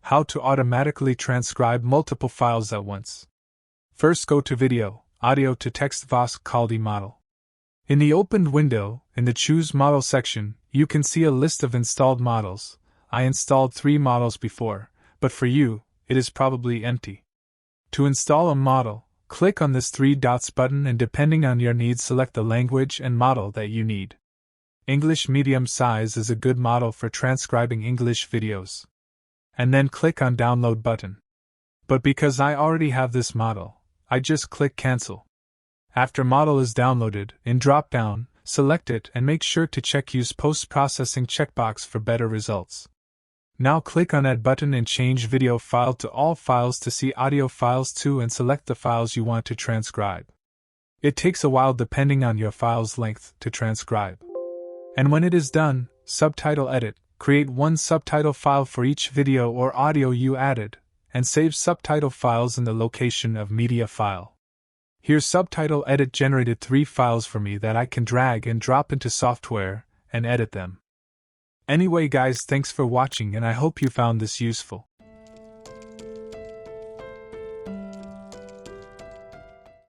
How to automatically transcribe multiple files at once. First go to Video, Audio to Text Vosk Quality Model. In the opened window, in the Choose Model section, you can see a list of installed models. I installed 3 models before, but for you, it is probably empty. To install a model, click on this 3 dots button and depending on your needs select the language and model that you need. English medium size is a good model for transcribing English videos. And then click on Download button. But because I already have this model, I just click Cancel. After model is downloaded, in drop-down, select it and make sure to check Use Post-Processing checkbox for better results. Now click on Add button and change video file to all files to see audio files too and select the files you want to transcribe. It takes a while depending on your file's length to transcribe. And when it is done, Subtitle Edit. Create one subtitle file for each video or audio you added, and save subtitle files in the location of Media File. Here Subtitle Edit generated 3 files for me that I can drag and drop into software and edit them. Anyway guys, thanks for watching and I hope you found this useful.